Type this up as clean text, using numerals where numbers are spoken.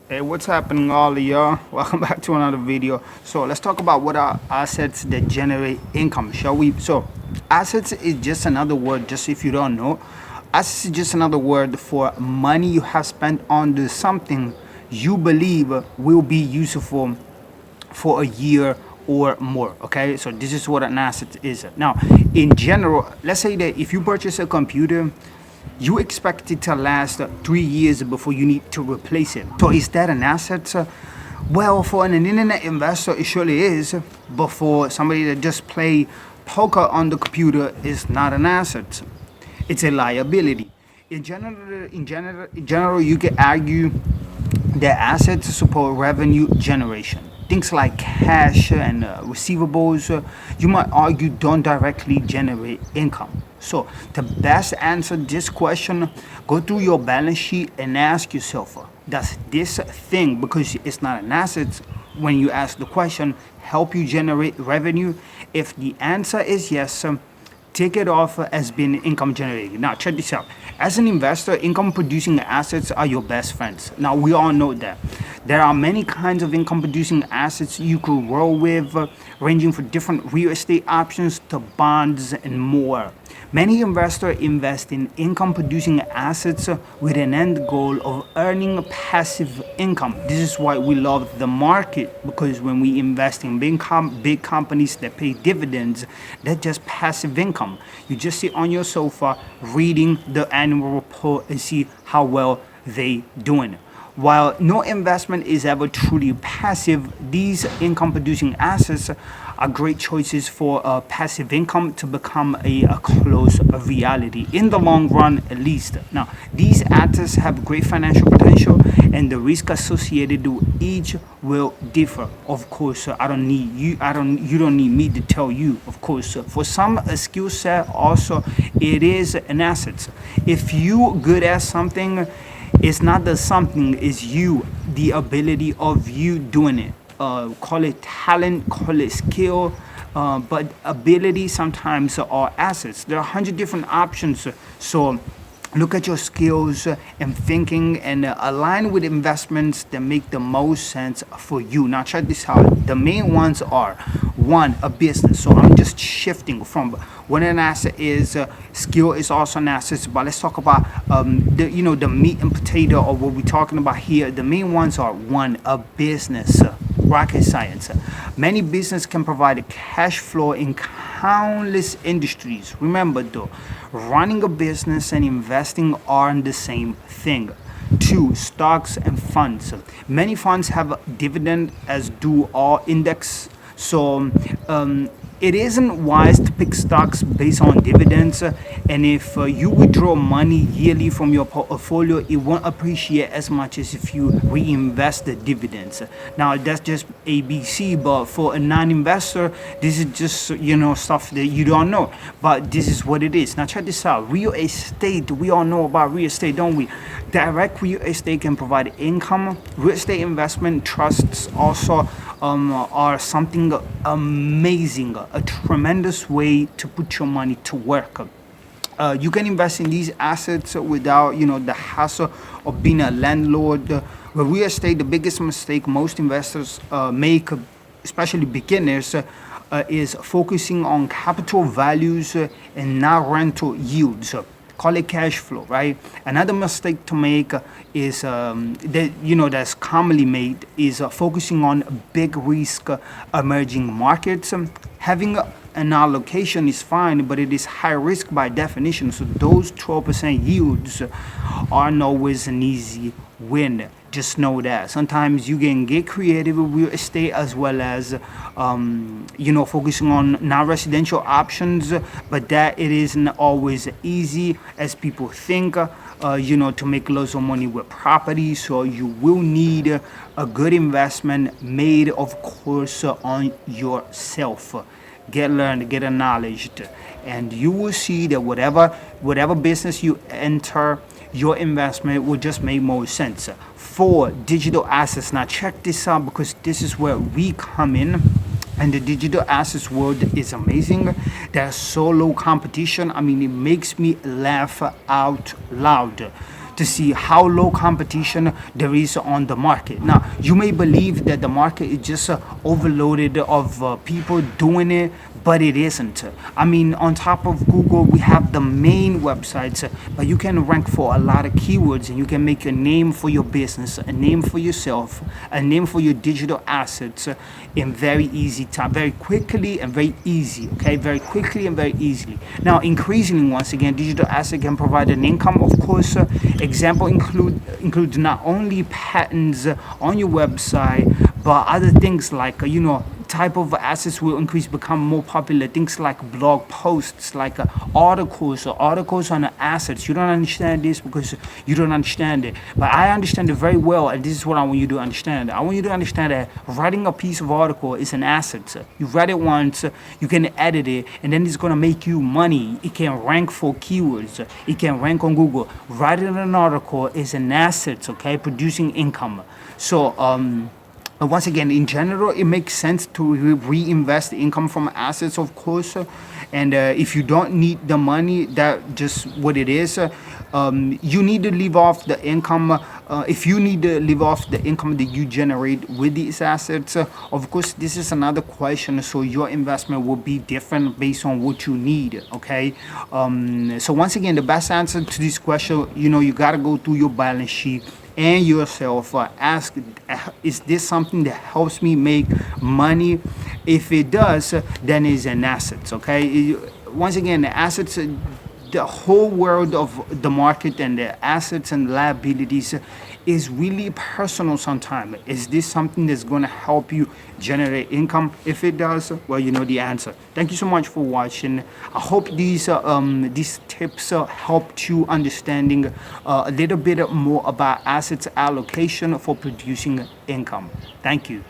Hey, what's happening, all of y'all? Welcome back to another video. So let's talk about what are assets that generate income, shall we? So assets is just another word, just if you don't know. Assets is just another word for money you have spent on the something you believe will be useful for a year or more. Okay, so this is what an asset is. Now, in general, let's say that if you purchase a computer, you expect it to last 3 years before you need to replace it. So is that an asset? Well, for an internet investor, it surely is. But for somebody that just play poker on the computer, it's not an asset. It's a liability. In general, you can argue that assets support revenue generation. Things like cash and receivables, you might argue, don't directly generate income. So, to best answer this question, go through your balance sheet and ask yourself, does this thing, because it's not an asset, when you ask the question, help you generate revenue? If the answer is yes, take it off as being income generating. Now, check this out. As an investor, income producing assets are your best friends. Now, we all know that. There are many kinds of income producing assets you could roll with, ranging from different real estate options to bonds and more. Many investors invest in income producing assets with an end goal of earning passive income. This is why we love the market, because when we invest in big companies that pay dividends, that's just passive income. You just sit on your sofa reading the annual report and see how well they doing. While no investment is ever truly passive, these income producing assets are great choices for passive income to become a close reality in the long run, at least. Now, these assets have great financial potential, and the risk associated with each will differ. Of course, I don't need you. You don't need me to tell you. Of course, for some a skill set, also it is an asset. If you good at something, it's not the something, it's you, the ability of you doing it. Call it talent, call it skill, but ability sometimes are assets. There are 100 different options. So look at your skills and thinking and align with investments that make the most sense for you. Now, check this out. The main ones are: one, a business. So I'm just shifting from what an asset is. Skill is also an asset, but let's talk about the meat and potato of what we're talking about here. The main ones are: one, a business. Rocket science. Many businesses can provide a cash flow in countless industries. Remember though, running a business and investing aren't the same thing. Two, stocks and funds. Many funds have dividend, as do all index. So it isn't wise to pick stocks based on dividends, and if you withdraw money yearly from your portfolio, it won't appreciate as much as if you reinvest the dividends. Now, that's just ABC, but for a non-investor, this is just stuff that you don't know, but this is what it is. Now, check this out. Real estate, we all know about real estate, don't we? Direct real estate can provide income. Real estate investment trusts also are something amazing, a tremendous way to put your money to work. You can invest in these assets without the hassle of being a landlord. With real estate, the biggest mistake most investors make, especially beginners, is focusing on capital values and not rental yields. Call it cash flow, right? Another mistake to make is that's commonly made is focusing on big risk emerging markets. Having an allocation is fine, but it is high risk by definition. So those 12% yields aren't always an easy win. Just know that sometimes you can get creative with real estate, as well as focusing on non-residential options, but that it isn't always easy as people think. To make lots of money with property, so you will need a good investment made, of course, on yourself. Get learned, get acknowledged, and you will see that whatever business you enter, your investment will just make more sense. For digital assets, now check this out, because this is where we come in. And the digital assets world is amazing. There's so low competition. I mean, it makes me laugh out loud. to see how low competition there is on the market. Now, you may believe that the market is just overloaded of people doing it, but it isn't. I mean, on top of Google, we have the main websites, but you can rank for a lot of keywords and you can make a name for your business, a name for yourself, a name for your digital assets in very easy time, very quickly and very easy, okay? Very quickly and very easily. Now, increasingly, once again, digital asset can provide an income, of course. Example includes not only patents on your website, but other things like, type of assets will increase, become more popular. Things like blog posts, like articles on the assets. You don't understand this because you don't understand it, but I understand it very well, and this is what I want you to understand. I want you to understand that writing a piece of article is an asset. You write it once, you can edit it, and then it's gonna make you money. It can rank for keywords. It can rank on Google. Writing an article is an asset, okay, producing income. So once again, in general, it makes sense to reinvest the income from assets, of course. And if you don't need the money, that just what it is. You need to leave off the income. If you need to live off the income that you generate with these assets, of course, this is another question. So your investment will be different based on what you need. Okay. So once again, the best answer to this question, you gotta go through your balance sheet and yourself, ask, is this something that helps me make money? If it does, then it's an asset. Okay. Once again, the assets, the whole world of the market and the assets and liabilities is really personal sometimes. Is this something that's going to help you generate income? If it does, well, you know the answer. Thank you so much for watching. I hope these tips helped you understanding a little bit more about assets allocation for producing income. Thank you.